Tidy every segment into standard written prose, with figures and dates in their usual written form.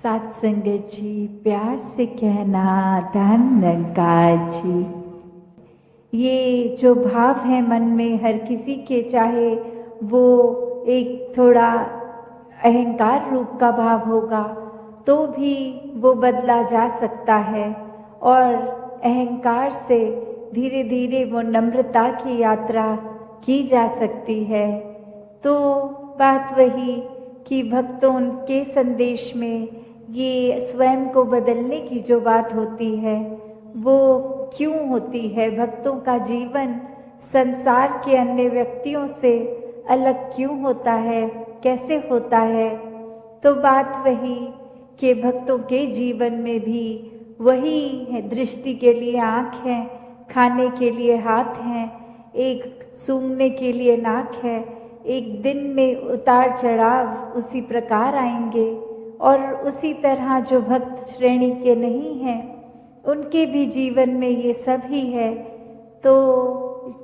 सात संगत जी, प्यार से कहना धन निरंकार जी। ये जो भाव है मन में हर किसी के, चाहे वो एक थोड़ा अहंकार रूप का भाव होगा तो भी वो बदला जा सकता है, और अहंकार से धीरे धीरे वो नम्रता की यात्रा की जा सकती है। तो बात वही कि भक्तों के संदेश में ये स्वयं को बदलने की जो बात होती है वो क्यों होती है, भक्तों का जीवन संसार के अन्य व्यक्तियों से अलग क्यों होता है, कैसे होता है। तो बात वही कि भक्तों के जीवन में भी वही है, दृष्टि के लिए आँख है, खाने के लिए हाथ हैं, एक सूंघने के लिए नाक है। एक दिन में उतार चढ़ाव उसी प्रकार आएंगे, और उसी तरह जो भक्त श्रेणी के नहीं हैं उनके भी जीवन में ये सब ही है। तो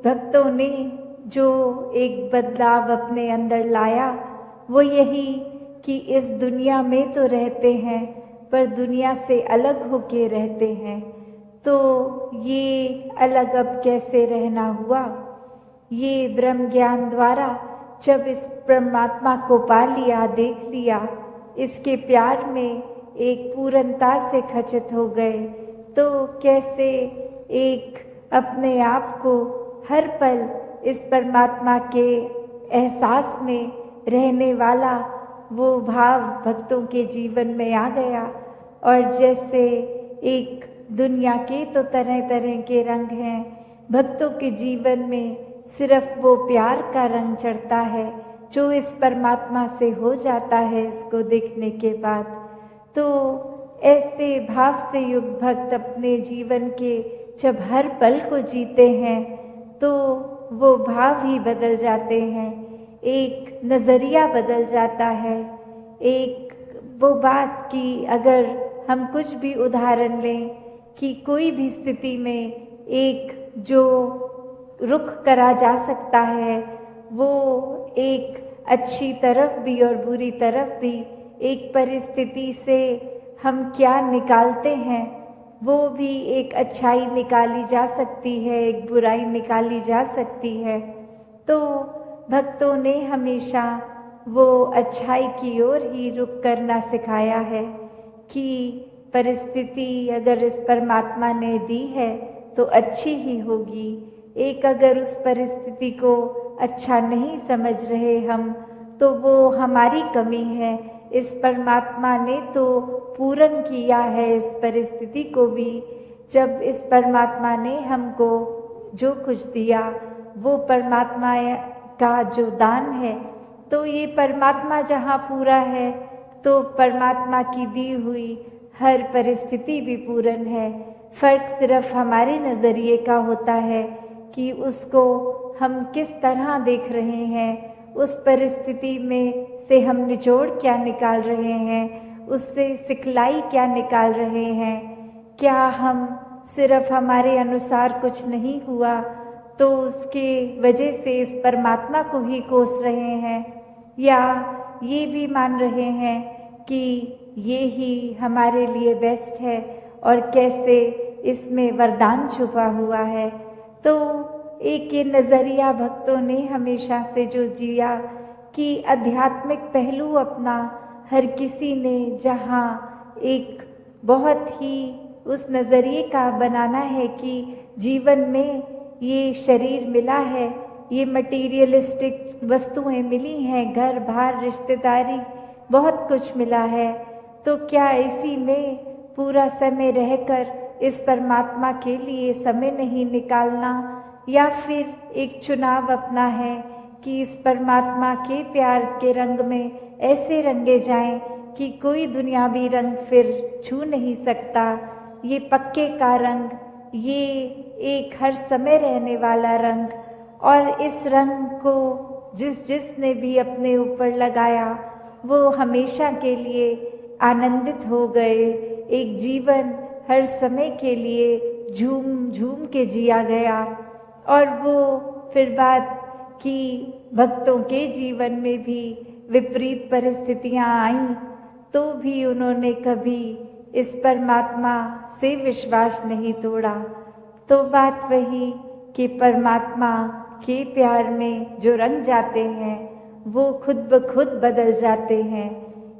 भक्तों ने जो एक बदलाव अपने अंदर लाया वो यही कि इस दुनिया में तो रहते हैं पर दुनिया से अलग होके रहते हैं। तो ये अलग अब कैसे रहना हुआ, ये ब्रह्म ज्ञान द्वारा जब इस परमात्मा को पा लिया, देख लिया, इसके प्यार में एक पूर्णता से खचित हो गए, तो कैसे एक अपने आप को हर पल इस परमात्मा के एहसास में रहने वाला वो भाव भक्तों के जीवन में आ गया। और जैसे एक दुनिया के तो तरह तरह के रंग हैं, भक्तों के जीवन में सिर्फ वो प्यार का रंग चढ़ता है जो इस परमात्मा से हो जाता है इसको देखने के बाद। तो ऐसे भाव से युक्त भक्त अपने जीवन के जब हर पल को जीते हैं तो वो भाव ही बदल जाते हैं, एक नज़रिया बदल जाता है। एक वो बात कि अगर हम कुछ भी उदाहरण लें कि कोई भी स्थिति में एक जो रुख करा जा सकता है वो एक अच्छी तरफ भी और बुरी तरफ भी, एक परिस्थिति से हम क्या निकालते हैं वो भी एक अच्छाई निकाली जा सकती है, एक बुराई निकाली जा सकती है। तो भक्तों ने हमेशा वो अच्छाई की ओर ही रुख करना सिखाया है कि परिस्थिति अगर इस परमात्मा ने दी है तो अच्छी ही होगी। एक अगर उस परिस्थिति को अच्छा नहीं समझ रहे हम तो वो हमारी कमी है, इस परमात्मा ने तो पूर्ण किया है इस परिस्थिति को भी। जब इस परमात्मा ने हमको जो कुछ दिया वो परमात्मा का जो दान है, तो ये परमात्मा जहाँ पूरा है तो परमात्मा की दी हुई हर परिस्थिति भी पूर्ण है। फर्क सिर्फ हमारे नज़रिए का होता है कि उसको हम किस तरह देख रहे हैं, उस परिस्थिति में से हम निचोड़ क्या निकाल रहे हैं, उससे सिखलाई क्या निकाल रहे हैं। क्या हम सिर्फ हमारे अनुसार कुछ नहीं हुआ तो उसके वजह से इस परमात्मा को ही कोस रहे हैं, या ये भी मान रहे हैं कि ये ही हमारे लिए बेस्ट है और कैसे इसमें वरदान छुपा हुआ है। तो एक ये नज़रिया भक्तों ने हमेशा से जो जिया कि आध्यात्मिक पहलू अपना हर किसी ने जहाँ एक बहुत ही उस नज़रिए का बनाना है कि जीवन में ये शरीर मिला है, ये मटीरियलिस्टिक वस्तुएं मिली हैं, घर बार रिश्तेदारी बहुत कुछ मिला है, तो क्या इसी में पूरा समय रहकर इस परमात्मा के लिए समय नहीं निकालना, या फिर एक चुनाव अपना है कि इस परमात्मा के प्यार के रंग में ऐसे रंगे जाएं कि कोई दुनियावी रंग फिर छू नहीं सकता। ये पक्के का रंग, ये एक हर समय रहने वाला रंग, और इस रंग को जिसने भी अपने ऊपर लगाया वो हमेशा के लिए आनंदित हो गए। एक जीवन हर समय के लिए झूम झूम के जिया गया। और वो फिर बात कि भक्तों के जीवन में भी विपरीत परिस्थितियां आईं तो भी उन्होंने कभी इस परमात्मा से विश्वास नहीं तोड़ा। तो बात वही कि परमात्मा के प्यार में जो रंग जाते हैं वो खुद ब खुद बदल जाते हैं।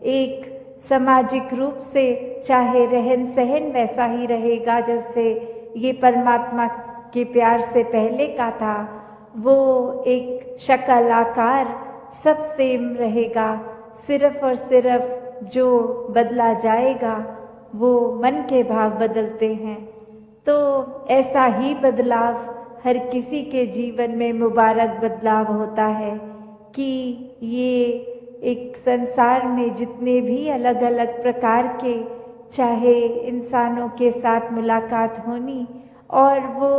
एक सामाजिक रूप से चाहे रहन सहन वैसा ही रहेगा जैसे ये परमात्मा के प्यार से पहले का था, वो एक शक्ल आकार सब सेम रहेगा। सिर्फ और सिर्फ जो बदला जाएगा वो मन के भाव बदलते हैं। तो ऐसा ही बदलाव हर किसी के जीवन में मुबारक बदलाव होता है कि ये एक संसार में जितने भी अलग अलग प्रकार के चाहे इंसानों के साथ मुलाकात होनी और वो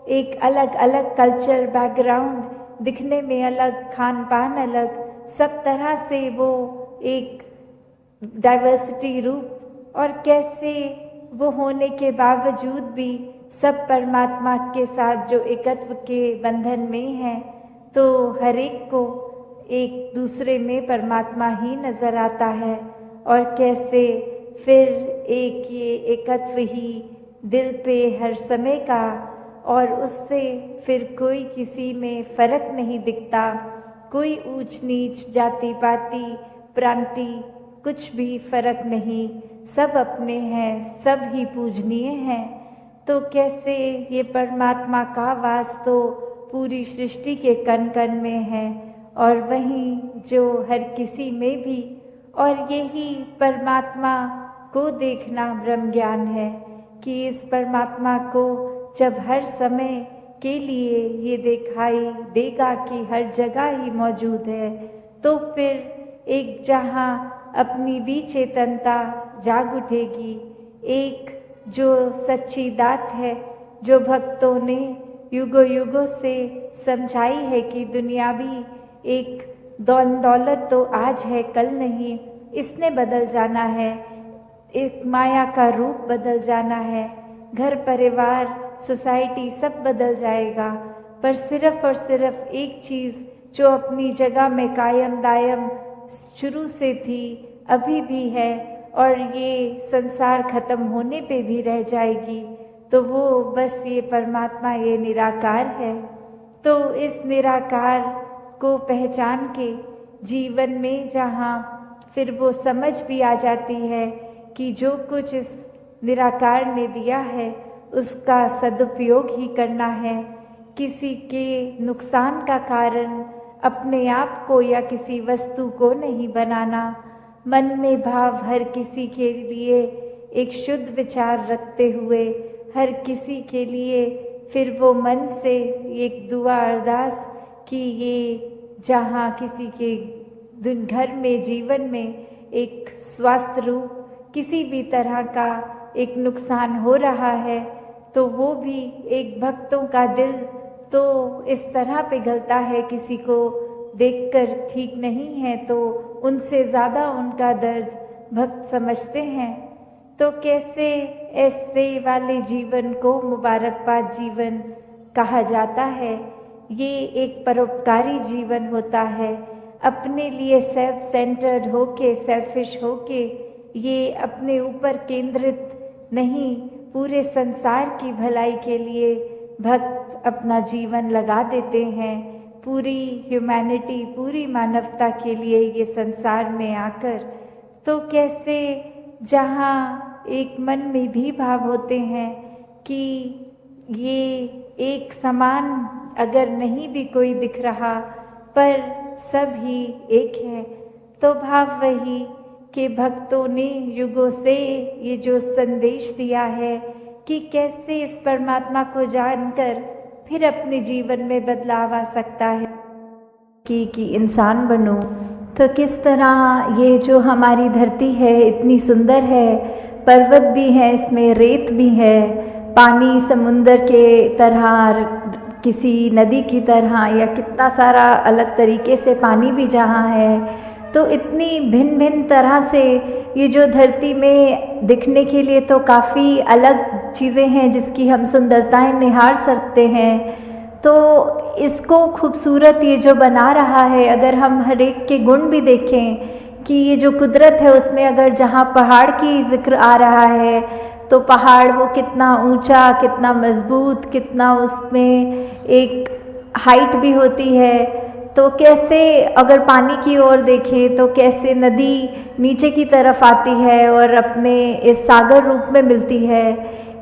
एक अलग अलग कल्चर बैकग्राउंड, दिखने में अलग, खान पान अलग, सब तरह से वो एक डाइवर्सिटी रूप, और कैसे वो होने के बावजूद भी सब परमात्मा के साथ जो एकत्व के बंधन में हैं, तो हर एक को एक दूसरे में परमात्मा ही नज़र आता है। और कैसे फिर एक ये एकत्व ही दिल पे हर समय का, और उससे फिर कोई किसी में फर्क नहीं दिखता, कोई ऊंच नीच, जाति पाति, प्रांति, कुछ भी फर्क नहीं, सब अपने हैं, सब ही पूजनीय हैं। तो कैसे ये परमात्मा का वास तो पूरी सृष्टि के कण कण में है, और वहीं जो हर किसी में भी, और यही परमात्मा को देखना ब्रह्म ज्ञान है कि इस परमात्मा को जब हर समय के लिए ये दिखाई देगा कि हर जगह ही मौजूद है, तो फिर एक जहाँ अपनी भी चेतनता जाग उठेगी। एक जो सच्ची दात है, जो भक्तों ने युगों युगों से समझाई है कि दुनियावी एक दौलत तो आज है कल नहीं, इसने बदल जाना है, एक माया का रूप बदल जाना है, घर परिवार सोसाइटी सब बदल जाएगा, पर सिर्फ और सिर्फ एक चीज़ जो अपनी जगह में कायम दायम शुरू से थी, अभी भी है, और ये संसार खत्म होने पे भी रह जाएगी, तो वो बस ये परमात्मा, ये निराकार है। तो इस निराकार को पहचान के जीवन में जहाँ फिर वो समझ भी आ जाती है कि जो कुछ इस निराकार ने दिया है उसका सदुपयोग ही करना है, किसी के नुकसान का कारण अपने आप को या किसी वस्तु को नहीं बनाना, मन में भाव हर किसी के लिए एक शुद्ध विचार रखते हुए हर किसी के लिए फिर वो मन से एक दुआ अरदास कि ये जहाँ किसी के दिन घर में जीवन में एक स्वास्थ्य रूप किसी भी तरह का एक नुकसान हो रहा है, तो वो भी एक भक्तों का दिल तो इस तरह पिघलता है, किसी को देखकर ठीक नहीं है तो उनसे ज़्यादा उनका दर्द भक्त समझते हैं। तो कैसे ऐसे वाले जीवन को मुबारकबाद जीवन कहा जाता है। ये एक परोपकारी जीवन होता है, अपने लिए सेल्फ सेंटर्ड होके, सेल्फिश होके, ये अपने ऊपर केंद्रित नहीं, पूरे संसार की भलाई के लिए भक्त अपना जीवन लगा देते हैं, पूरी ह्यूमैनिटी, पूरी मानवता के लिए ये संसार में आकर। तो कैसे जहाँ एक मन में भी भाव होते हैं कि ये एक समान अगर नहीं भी कोई दिख रहा पर सब ही एक है, तो भाव वही कि भक्तों ने युगों से ये जो संदेश दिया है कि कैसे इस परमात्मा को जानकर फिर अपने जीवन में बदलाव आ सकता है कि इंसान बनो। तो किस तरह ये जो हमारी धरती है इतनी सुंदर है, पर्वत भी है, इसमें रेत भी है, पानी समुंदर के तरह, किसी नदी की तरह, या कितना सारा अलग तरीके से पानी भी जहाँ है, तो इतनी भिन्न भिन्न तरह से ये जो धरती में दिखने के लिए तो काफ़ी अलग चीज़ें हैं जिसकी हम सुंदरताएं निहार सकते हैं। तो इसको खूबसूरत ये जो बना रहा है, अगर हम हर एक के गुण भी देखें कि ये जो कुदरत है उसमें अगर जहाँ पहाड़ की जिक्र आ रहा है तो पहाड़ वो कितना ऊंचा, कितना मजबूत, कितना उसमें एक हाइट भी होती है। तो कैसे अगर पानी की ओर देखें तो कैसे नदी नीचे की तरफ आती है और अपने इस सागर रूप में मिलती है,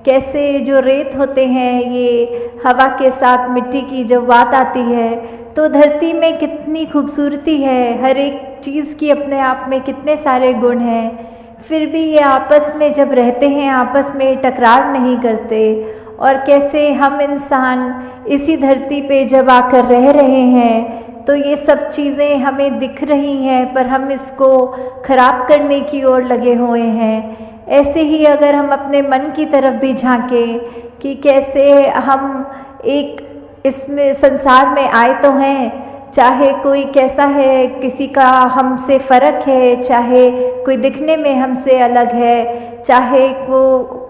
कैसे जो रेत होते हैं ये हवा के साथ मिट्टी की जब बात आती है तो धरती में कितनी खूबसूरती है, हर एक चीज़ की अपने आप में कितने सारे गुण हैं। फिर भी ये आपस में जब रहते हैं आपस में टकरार नहीं करते। और कैसे हम इंसान इसी धरती पे जब आकर रह रहे हैं तो ये सब चीज़ें हमें दिख रही हैं पर हम इसको खराब करने की ओर लगे हुए हैं। ऐसे ही अगर हम अपने मन की तरफ भी झांकें कि कैसे हम एक इसमें संसार में आए तो हैं, चाहे कोई कैसा है, किसी का हमसे फ़र्क है, चाहे कोई दिखने में हमसे अलग है, चाहे वो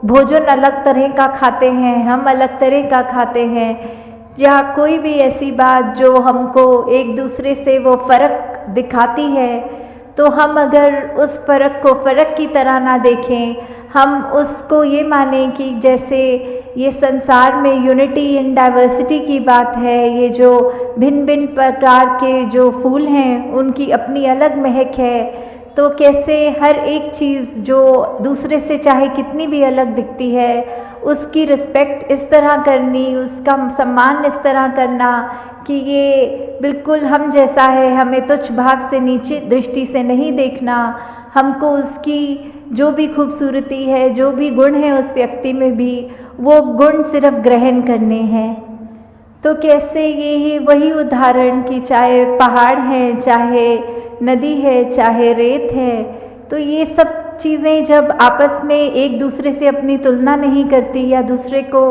भोजन अलग तरह का खाते हैं, हम अलग तरह का खाते हैं, या कोई भी ऐसी बात जो हमको एक दूसरे से वो फ़र्क दिखाती है, तो हम अगर उस फ़र्क को फ़र्क की तरह ना देखें, हम उसको ये मानें कि जैसे ये संसार में यूनिटी इन डाइवर्सिटी की बात है, ये जो भिन्न भिन्न प्रकार के जो फूल हैं उनकी अपनी अलग महक है, तो कैसे हर एक चीज़ जो दूसरे से चाहे कितनी भी अलग दिखती है उसकी रिस्पेक्ट इस तरह करनी, उसका सम्मान इस तरह करना कि ये बिल्कुल हम जैसा है, हमें तुच्छ भाव से नीचे दृष्टि से नहीं देखना, हमको उसकी जो भी खूबसूरती है, जो भी गुण है उस व्यक्ति में भी वो गुण सिर्फ ग्रहण करने हैं। तो कैसे ये वही उदाहरण कि चाहे पहाड़ है, चाहे नदी है, चाहे रेत है, तो ये सब चीज़ें जब आपस में एक दूसरे से अपनी तुलना नहीं करती या दूसरे को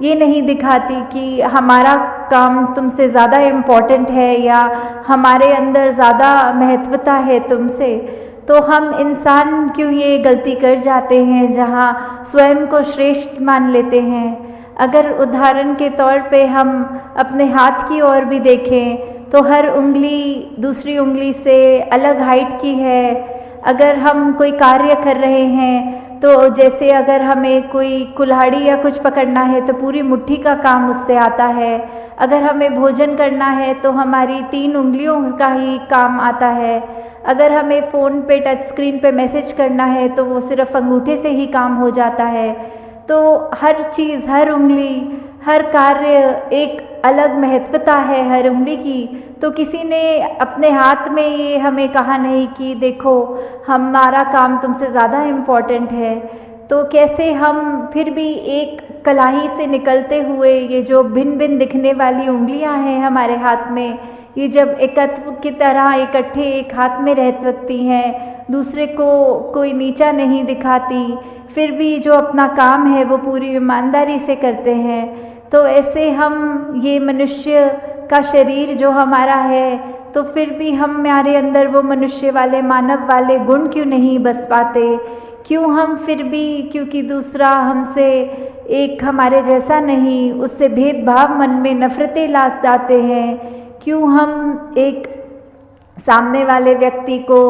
ये नहीं दिखाती कि हमारा काम तुमसे ज़्यादा इम्पोर्टेंट है या हमारे अंदर ज़्यादा महत्वता है तुमसे, तो हम इंसान क्यों ये गलती कर जाते हैं जहाँ स्वयं को श्रेष्ठ मान लेते हैं। अगर उदाहरण के तौर पे हम अपने हाथ की ओर भी देखें तो हर उंगली दूसरी उंगली से अलग हाइट की है। अगर हम कोई कार्य कर रहे हैं तो जैसे अगर हमें कोई कुल्हाड़ी या कुछ पकड़ना है तो पूरी मुट्ठी का काम उससे आता है, अगर हमें भोजन करना है तो हमारी 3 उंगलियों का ही काम आता है, अगर हमें फ़ोन पे टच स्क्रीन पे मैसेज करना है तो वो सिर्फ अंगूठे से ही काम हो जाता है। तो हर चीज़, हर उंगली, हर कार्य एक अलग महत्वता है हर उंगली की। तो किसी ने अपने हाथ में ये हमें कहा नहीं कि देखो हमारा काम तुमसे ज़्यादा इम्पोर्टेंट है। तो कैसे हम फिर भी एक कलाई से निकलते हुए ये जो भिन्न भिन्न दिखने वाली उंगलियां हैं हमारे हाथ में, ये जब एकत्व की तरह इकट्ठे एक हाथ में रह सकती हैं, दूसरे को कोई नीचा नहीं दिखाती, फिर भी जो अपना काम है वो पूरी ईमानदारी से करते हैं, तो ऐसे हम ये मनुष्य का शरीर जो हमारा है, तो फिर भी हमारे अंदर वो मनुष्य वाले, मानव वाले गुण क्यों नहीं बस पाते? क्यों हम फिर भी, क्योंकि दूसरा हमसे एक हमारे जैसा नहीं, उससे भेदभाव मन में नफरतें लाद जाते हैं? क्यों हम एक सामने वाले व्यक्ति को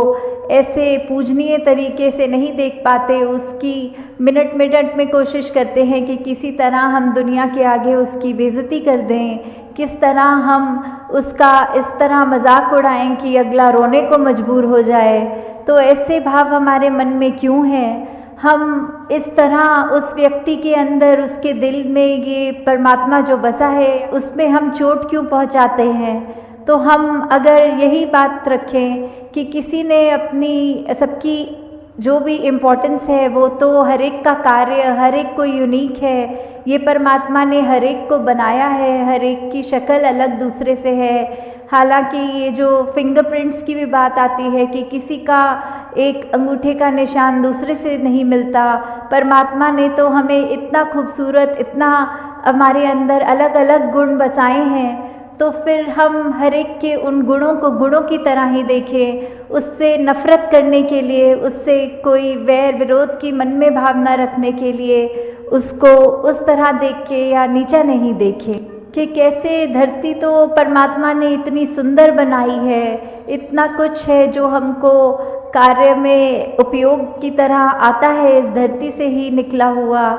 ऐसे पूजनीय तरीके से नहीं देख पाते, उसकी मिनट मिनट में कोशिश करते हैं कि किसी तरह हम दुनिया के आगे उसकी बेइज्जती कर दें, किस तरह हम उसका इस तरह मजाक उड़ाएं कि अगला रोने को मजबूर हो जाए। तो ऐसे भाव हमारे मन में क्यों हैं? हम इस तरह उस व्यक्ति के अंदर, उसके दिल में ये परमात्मा जो बसा है उसमें हम चोट क्यों पहुंचाते हैं? तो हम अगर यही बात रखें कि किसी ने अपनी, सबकी जो भी इम्पोर्टेंस है वो तो हर एक का कार्य, हर एक को यूनिक है, ये परमात्मा ने हर एक को बनाया है, हर एक की शक्ल अलग दूसरे से है। हालांकि ये जो फिंगरप्रिंट्स की भी बात आती है कि किसी का एक अंगूठे का निशान दूसरे से नहीं मिलता, परमात्मा ने तो हमें इतना खूबसूरत, इतना हमारे अंदर अलग अलग गुण बसाए हैं, तो फिर हम हर एक के उन गुणों को गुणों की तरह ही देखें, उससे नफ़रत करने के लिए, उससे कोई वैर विरोध की मन में भावना रखने के लिए उसको उस तरह देख के या नीचा नहीं देखें। कि कैसे धरती तो परमात्मा ने इतनी सुंदर बनाई है, इतना कुछ है जो हमको कार्य में उपयोग की तरह आता है, इस धरती से ही निकला हुआ,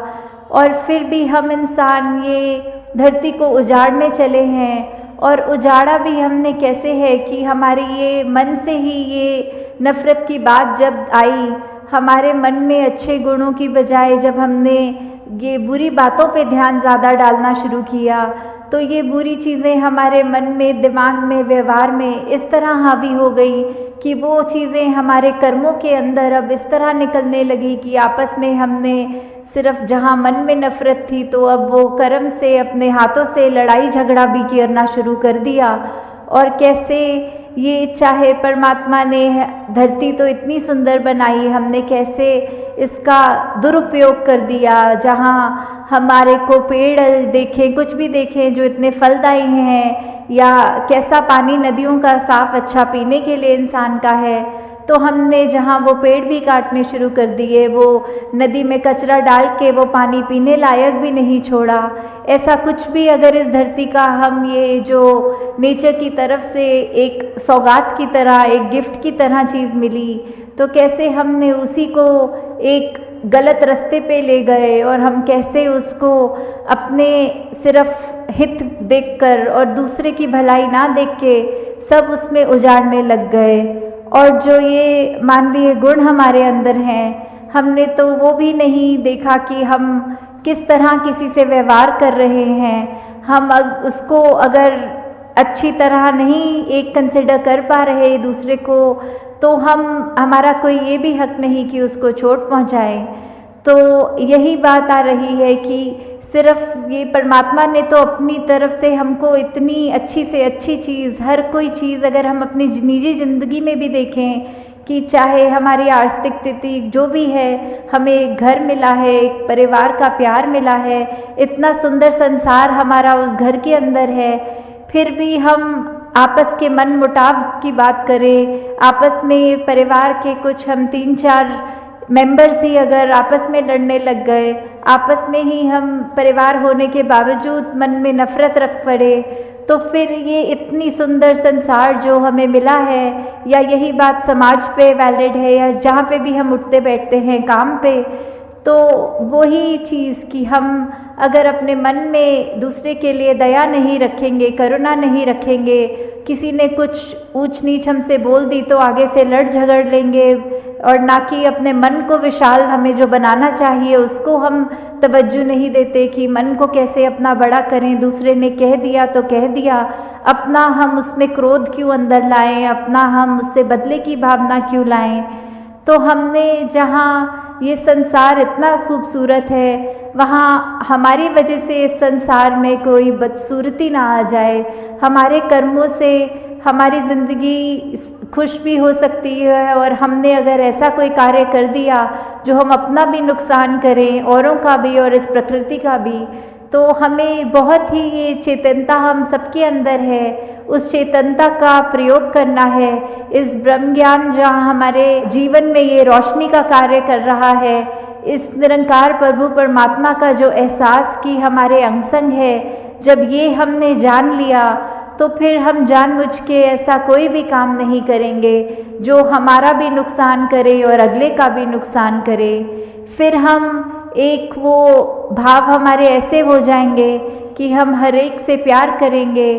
और फिर भी हम इंसान ये धरती को उजाड़ने चले हैं। और उजाड़ा भी हमने कैसे है कि हमारे ये मन से ही ये नफ़रत की बात जब आई, हमारे मन में अच्छे गुणों की बजाय जब हमने ये बुरी बातों पे ध्यान ज़्यादा डालना शुरू किया, तो ये बुरी चीज़ें हमारे मन में, दिमाग में, व्यवहार में इस तरह हावी हो गई कि वो चीज़ें हमारे कर्मों के अंदर अब इस तरह निकलने लगी कि आपस में हमने सिर्फ जहाँ मन में नफ़रत थी तो अब वो कर्म से, अपने हाथों से लड़ाई झगड़ा भी करना शुरू कर दिया। और कैसे ये चाहे परमात्मा ने धरती तो इतनी सुंदर बनाई, हमने कैसे इसका दुरुपयोग कर दिया। जहाँ हमारे को पेड़ देखें, कुछ भी देखें जो इतने फलदायी हैं, या कैसा पानी नदियों का साफ अच्छा पीने के लिए इंसान का है, तो हमने जहाँ वो पेड़ भी काटने शुरू कर दिए, वो नदी में कचरा डाल के वो पानी पीने लायक भी नहीं छोड़ा। ऐसा कुछ भी अगर इस धरती का हम ये जो नेचर की तरफ से एक सौगात की तरह, एक गिफ्ट की तरह चीज़ मिली, तो कैसे हमने उसी को एक गलत रास्ते पे ले गए और हम कैसे उसको अपने सिर्फ हित देखकर और दूसरे की भलाई ना देख के सब उसमें उजाड़ने लग गए। और जो ये मानवीय गुण हमारे अंदर हैं, हमने तो वो भी नहीं देखा कि हम किस तरह किसी से व्यवहार कर रहे हैं। हम उसको अगर अच्छी तरह नहीं एक कंसिडर कर पा रहे दूसरे को, तो हमारा कोई ये भी हक नहीं कि उसको चोट पहुंचाएं। तो यही बात आ रही है कि सिर्फ ये परमात्मा ने तो अपनी तरफ से हमको इतनी अच्छी से अच्छी चीज़, हर कोई चीज़ अगर हम अपनी निजी ज़िंदगी में भी देखें कि चाहे हमारी आर्थिक स्थिति जो भी है, हमें एक घर मिला है, एक परिवार का प्यार मिला है, इतना सुंदर संसार हमारा उस घर के अंदर है, फिर भी हम आपस के मन मुटाव की बात करें, आपस में परिवार के कुछ हम 3-4 मेंबर्स ही अगर आपस में लड़ने लग गए, आपस में ही हम परिवार होने के बावजूद मन में नफ़रत रख पड़े, तो फिर ये इतनी सुंदर संसार जो हमें मिला है, या यही बात समाज पे वैलिड है, या जहाँ पे भी हम उठते बैठते हैं काम पे, तो वही चीज़ कि हम अगर अपने मन में दूसरे के लिए दया नहीं रखेंगे, करुणा नहीं रखेंगे, किसी ने कुछ ऊंच नीच हमसे बोल दी तो आगे से लड़ झगड़ लेंगे, और ना कि अपने मन को विशाल हमें जो बनाना चाहिए उसको हम तवज्जो नहीं देते कि मन को कैसे अपना बड़ा करें। दूसरे ने कह दिया तो कह दिया, अपना हम उसमें क्रोध क्यों अंदर लाएं, अपना हम उससे बदले की भावना क्यों लाएं। तो हमने जहाँ ये संसार इतना खूबसूरत है, वहाँ हमारी वजह से इस संसार में कोई बदसूरती ना आ जाए। हमारे कर्मों से हमारी ज़िंदगी खुश भी हो सकती है, और हमने अगर ऐसा कोई कार्य कर दिया जो हम अपना भी नुकसान करें, औरों का भी और इस प्रकृति का भी, तो हमें बहुत ही ये चेतनता हम सबके अंदर है, उस चेतनता का प्रयोग करना है। इस ब्रह्म ज्ञान जहाँ हमारे जीवन में ये रोशनी का कार्य कर रहा है, इस निरंकार प्रभु परमात्मा का जो एहसास कि हमारे अंग संग है, जब ये हमने जान लिया तो फिर हम जानबूझ के ऐसा कोई भी काम नहीं करेंगे जो हमारा भी नुकसान करे और अगले का भी नुकसान करे। फिर हम एक वो भाव हमारे ऐसे हो जाएंगे कि हम हर एक से प्यार करेंगे,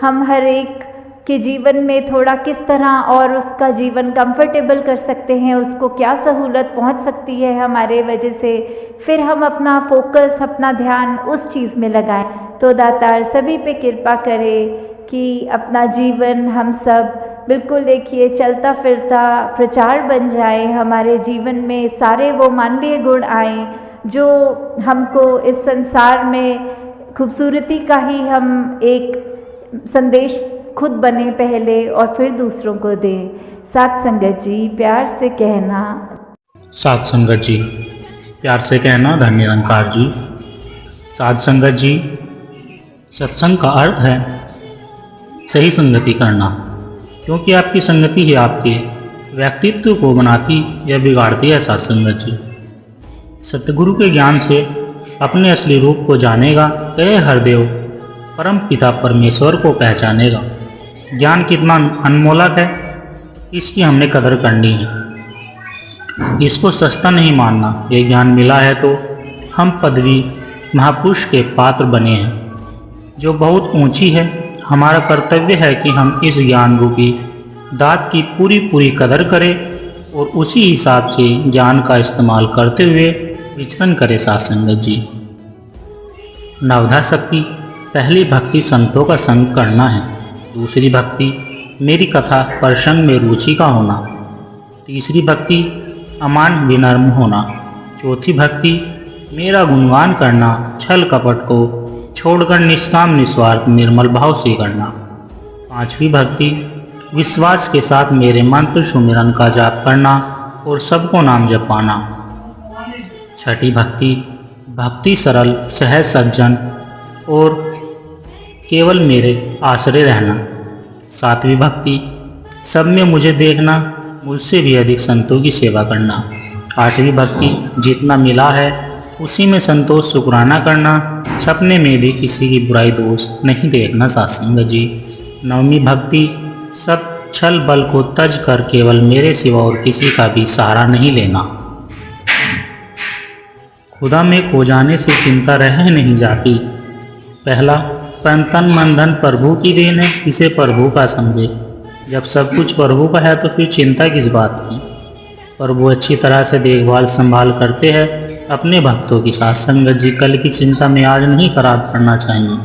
हम हर एक के जीवन में थोड़ा किस तरह और उसका जीवन कंफर्टेबल कर सकते हैं, उसको क्या सहूलत पहुंच सकती है हमारे वजह से, फिर हम अपना फोकस, अपना ध्यान उस चीज़ में लगाएं। तो दातार सभी पे कृपा करे कि अपना जीवन हम सब बिल्कुल एक ये चलता फिरता प्रचार बन जाए, हमारे जीवन में सारे वो मानवीय गुण आए जो हमको इस संसार में खूबसूरती का ही हम एक संदेश खुद बने पहले और फिर दूसरों को दें। साथ संगत जी प्यार से कहना, साथ संगत जी प्यार से कहना धन निरंकार जी। साथ संगत जी, सत्संग का अर्थ है सही संगति करना, क्योंकि आपकी संगति ही आपके व्यक्तित्व को बनाती या बिगाड़ती है। साथ संगत जी, सतगुरु के ज्ञान से अपने असली रूप को जानेगा तो यह हरदेव परम पिता परमेश्वर को पहचानेगा। ज्ञान कितना अनमोलक है, इसकी हमने कदर करनी है। इसको सस्ता नहीं मानना। ये ज्ञान मिला है तो हम पदवी महापुरुष के पात्र बने हैं, जो बहुत ऊंची है। हमारा कर्तव्य है कि हम इस ज्ञान रूपी दात की पूरी पूरी कदर करें और उसी हिसाब से ज्ञान का इस्तेमाल करते हुए विचरण करें। साथ संगत जी, नवधा शक्ति, पहली भक्ति संतों का संग करना है। दूसरी भक्ति मेरी कथा प्रसंग में रुचि का होना। तीसरी भक्ति अमान विनम्र होना। चौथी भक्ति मेरा गुणगान करना, छल कपट को छोड़कर निष्काम निस्वार्थ निर्मल भाव से करना। पांचवी भक्ति विश्वास के साथ मेरे मंत्र सुमिरन का जाप करना और सबको नाम जपाना। छठी भक्ति भक्ति सरल सहज सज्जन और केवल मेरे आश्रय रहना। सातवीं भक्ति सब में मुझे देखना, मुझसे भी अधिक संतों की सेवा करना। आठवीं भक्ति जितना मिला है उसी में संतोष शुक्राना करना, सपने में भी किसी की बुराई दोष नहीं देखना। सत्संग जी, नवमीं भक्ति सब छल बल को तज कर केवल मेरे सिवा और किसी का भी सहारा नहीं लेना। खुदा में खो जाने से चिंता रह नहीं जाती। पहला तन मन धन प्रभु की देन है, इसे प्रभु का समझे। जब सब कुछ प्रभु का है तो फिर चिंता किस बात की। प्रभु अच्छी तरह से देखभाल संभाल करते हैं अपने भक्तों की। साथ संगत जी, कल की चिंता में आज नहीं खराब करना चाहिए।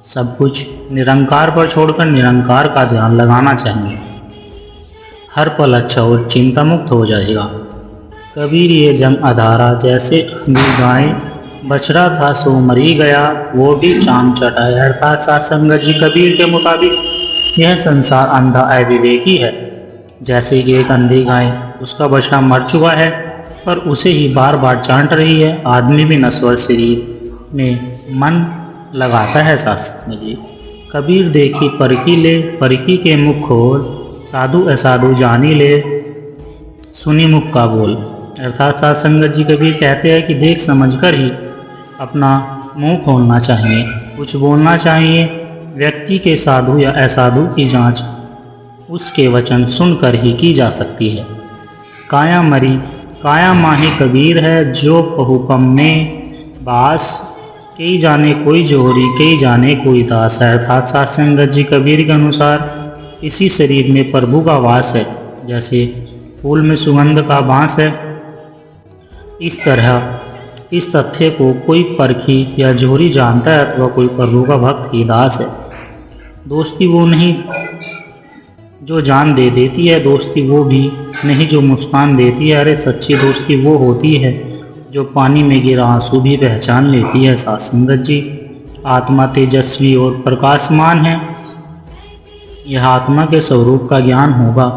सब कुछ निरंकार पर छोड़कर निरंकार का ध्यान लगाना चाहिए। हर पल अच्छा और चिंता मुक्त हो जाएगा। कबीर ये जंग अधारा, जैसे अंधी गाय बछड़ा था सो मरी गया, वो भी चाम चटाया। अर्थात साथ संगत जी, कबीर के मुताबिक यह संसार अंधा अविवेकी है। जैसे कि एक अंधी गाय, उसका बछड़ा मर चुका है पर उसे ही बार बार चांट रही है। आदमी भी नश्वर शरीर में मन लगाता है। साथ संगत जी, कबीर देखी परखी ले, परखी के मुख खोल, साधु असाधु जानी ले, सुनी मुख का बोल। अर्थात साथ संगत जी, कबीर कहते हैं कि देख समझ कर ही अपना मुंह खोलना चाहिए, कुछ बोलना चाहिए। व्यक्ति के साधु या असाधु की जांच उसके वचन सुनकर ही की जा सकती है। काया मरी काया माही कबीर है, जो पहुपम में बास, कई जाने कोई जोहरी कई जाने कोई दास है। अर्थात साथ संगत जी, कबीर के अनुसार इसी शरीर में प्रभु का वास है। जैसे फूल में सुगंध का बांस है, इस तरह इस तथ्य को कोई परखी या जोहरी जानता है अथवा कोई प्रभु का भक्त ही दास है। दोस्ती वो नहीं जो जान दे देती है, दोस्ती वो भी नहीं जो मुस्कान देती है। अरे सच्ची दोस्ती वो होती है जो पानी में गिरा आंसू भी पहचान लेती है। साथ संगत जी, आत्मा तेजस्वी और प्रकाशमान है। यह आत्मा के स्वरूप का ज्ञान होगा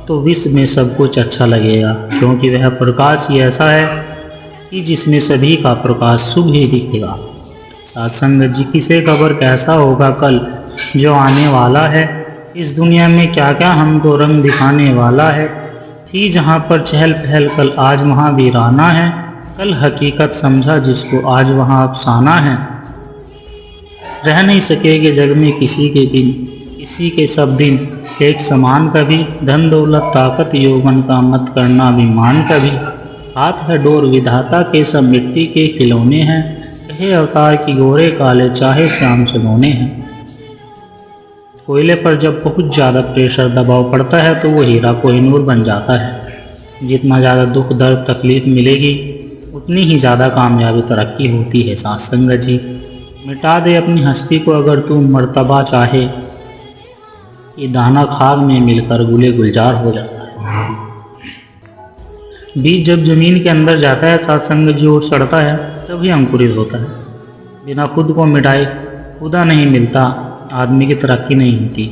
तो विश्व में सब कुछ अच्छा लगेगा, क्योंकि वह प्रकाश ही ऐसा है कि जिसमें सभी का प्रकाश शुभ ही दिखेगा। साथ संगत जी, किसे खबर कैसा होगा कल जो आने वाला है। इस दुनिया में क्या क्या हमको रंग दिखाने वाला है। थी जहाँ पर चहल पहल कल आज वहाँ वीराना है। कल हकीकत समझा जिसको आज वहाँ अफसाना है। रह नहीं सकेगे जग में किसी के बिन, किसी के सब दिन एक समान। कभी धन दौलत ताकत यौवन का मत करना अभिमान। कभी हाथ है डोर विधाता के, सब मिट्टी के खिलौने हैं। कहे अवतार की गोरे काले चाहे श्याम सलोने हैं। कोयले पर जब बहुत ज़्यादा प्रेशर दबाव पड़ता है तो वो हीरा कोहिनूर बन जाता है। जितना ज़्यादा दुख दर्द तकलीफ मिलेगी उतनी ही ज़्यादा कामयाबी तरक्की होती है। साथ संगत जी, मिटा दे अपनी हस्ती को अगर तू मर्तबा चाहे, ये दाना खाक में मिलकर गुले गुलजार हो जाता है। बीज जब जमीन के अंदर जाता है साथ संगत जी और सड़ता है तभी अंकुरित होता है। बिना खुद को मिटाए खुदा नहीं मिलता, आदमी की तरक्की नहीं होती।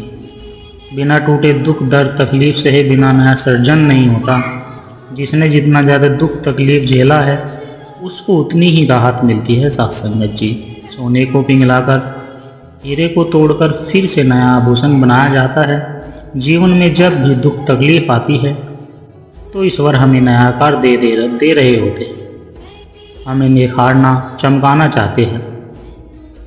बिना टूटे दुख दर्द तकलीफ सहे बिना नया सर्जन नहीं होता। जिसने जितना ज़्यादा दुख तकलीफ झेला है उसको उतनी ही राहत मिलती है। साथ संगत जी, सोने को पिघलाकर हीरे को तोड़कर फिर से नया आभूषण बनाया जाता है। जीवन में जब भी दुख तकलीफ आती है तो ईश्वर हमें नया आकार दे रहे होते हैं, हमें निखारना चमकाना चाहते हैं।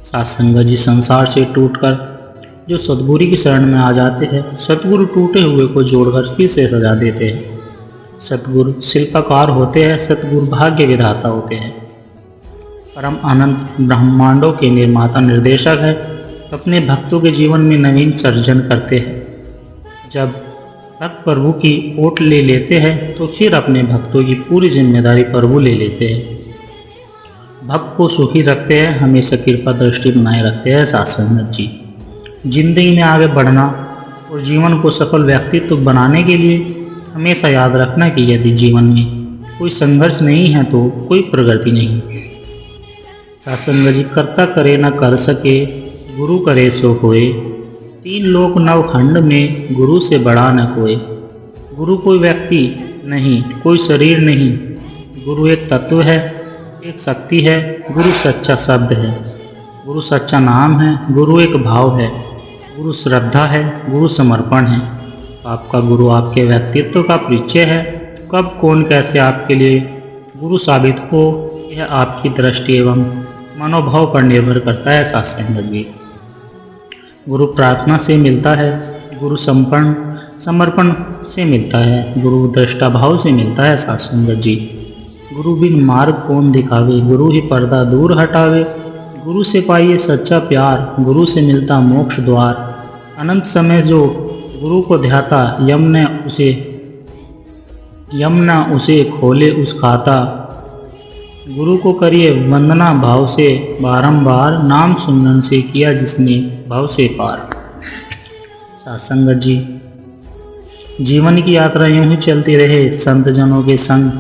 साथ संगत जी, संसार से टूटकर जो सतगुरु की शरण में आ जाते हैं, सतगुरु टूटे हुए को जोड़कर फिर से सजा देते हैं। सतगुरु शिल्पकार होते हैं, सतगुरु भाग्य विधाता होते हैं। परम अनंत ब्रह्मांडों के निर्माता निर्देशक है, अपने भक्तों के जीवन में नवीन सर्जन करते हैं। जब भक्त प्रभु की ओट ले लेते हैं तो फिर अपने भक्तों की पूरी जिम्मेदारी प्रभु ले लेते हैं। भक्त को सुखी रखते हैं, हमेशा कृपा दृष्टि बनाए रखते हैं साथ संगत जी। जिंदगी में आगे बढ़ना और जीवन को सफल व्यक्तित्व बनाने के लिए हमेशा याद रखना कि यदि जीवन में कोई संघर्ष नहीं है तो कोई प्रगति नहीं। साथ संगत जी, कर्ता करे न कर सके, गुरु करे सो होए। तीन लोक नवखंड में गुरु से बड़ा न कोई। गुरु कोई व्यक्ति नहीं, कोई शरीर नहीं। गुरु एक तत्व है, एक शक्ति है। गुरु सच्चा शब्द है, गुरु सच्चा नाम है। गुरु एक भाव है, गुरु श्रद्धा है, गुरु समर्पण है। आपका गुरु आपके व्यक्तित्व का परिचय है। कब कौन कैसे आपके लिए गुरु साबित हो, यह आपकी दृष्टि एवं मनोभाव पर निर्भर करता है साथ संगत जी। गुरु प्रार्थना से मिलता है, गुरु समर्पण से मिलता है, गुरु दृष्टा भाव से मिलता है साथ संगत जी। गुरु बिन मार्ग कौन दिखावे, गुरु ही पर्दा दूर हटावे। गुरु से पाइए सच्चा प्यार, गुरु से मिलता मोक्ष द्वार। अनंत समय जो गुरु को ध्याता, यमुना उसे खोले उस खाता। गुरु को करिए वंदना भाव से बारंबार, नाम सुमरन से किया जिसने भाव से पार। साथ संगत जी, जीवन की यात्रा यूं ही चलती रहे, संत जनों के संग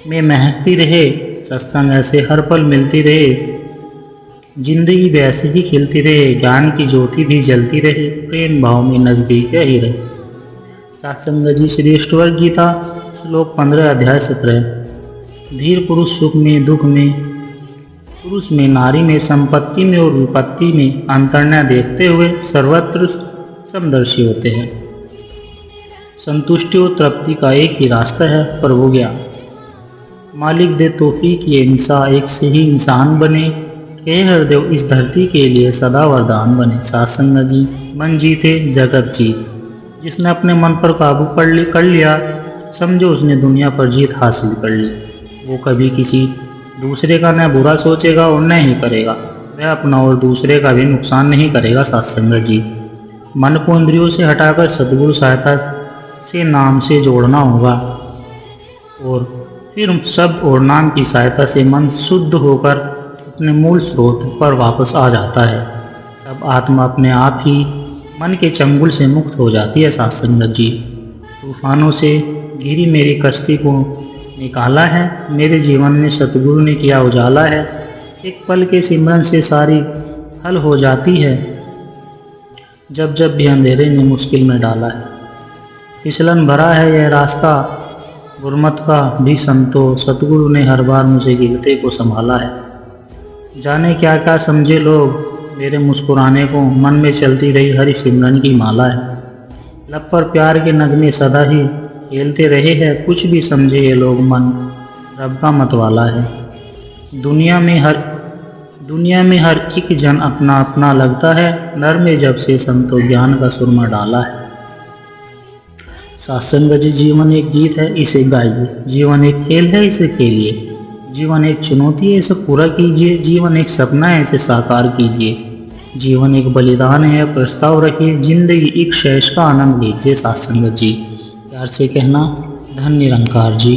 में महकती रहे। सत्संग ऐसे हर पल मिलती रहे, जिंदगी वैसे ही खिलती रहे। ज्ञान की ज्योति भी जलती रहे, प्रेम भाव में नजदीक ही रहे। साथ संगत जी, श्री अष्टवक्र गीता श्लोक 15 अध्याय 17। धीर पुरुष सुख में दुख में, पुरुष में नारी में, संपत्ति में और विपत्ति में अंतर न देखते हुए सर्वत्र समदर्शी होते हैं। संतुष्टि और तृप्ति का एक ही रास्ता है, प्रभु ज्ञान। मालिक दे तौफीक ये इंसान एक से ही इंसान बने। हे हरदेव इस धरती के लिए सदा वरदान बने। साथ संगत जी, मन जीते जगत जीत। जिसने अपने मन पर काबू कर लिया, समझो उसने दुनिया पर जीत हासिल कर ली। वो कभी किसी दूसरे का न बुरा सोचेगा और न ही करेगा। वह अपना और दूसरे का भी नुकसान नहीं करेगा। साथ संगत जी, मन को इंद्रियों से हटाकर सद्गुरु सहायता से नाम से जोड़ना होगा और फिर शब्द और नाम की सहायता से मन शुद्ध होकर अपने मूल स्रोत पर वापस आ जाता है। तब आत्मा अपने आप ही मन के चंगुल से मुक्त हो जाती है। साथ संगत जी, तूफानों से घिरी मेरी कश्ती को निकाला है, मेरे जीवन में सतगुरु ने किया उजाला है। एक पल के सिमरन से सारी हल हो जाती है, जब जब भी अंधेरे में मुश्किल में डाला है। फिसलन भरा है यह रास्ता गुरमत का भी संतो, सतगुरु ने हर बार मुझे गिरते को संभाला है। जाने क्या क्या समझे लोग मेरे मुस्कुराने को, मन में चलती रही हरि सिमरन की माला है। लब पर प्यार के नगमे सदा ही खेलते रहे हैं, कुछ भी समझे ये लोग मन रब का मतवाला है। दुनिया में हर एक जन अपना अपना लगता है, नर में जब से संतो ज्ञान का सुरमा डाला है। साथ संगत जी, जीवन एक गीत है, इसे गाइए। जीवन एक खेल है, इसे खेलिए। जीवन एक चुनौती है, इसे पूरा कीजिए। जीवन एक सपना है, इसे साकार कीजिए। जीवन एक बलिदान है, प्रस्ताव रखिए। जिंदगी एक शेष का आनंद लीजिए। साथ संगत जी, प्यार से कहना, धन्य निरंकार जी।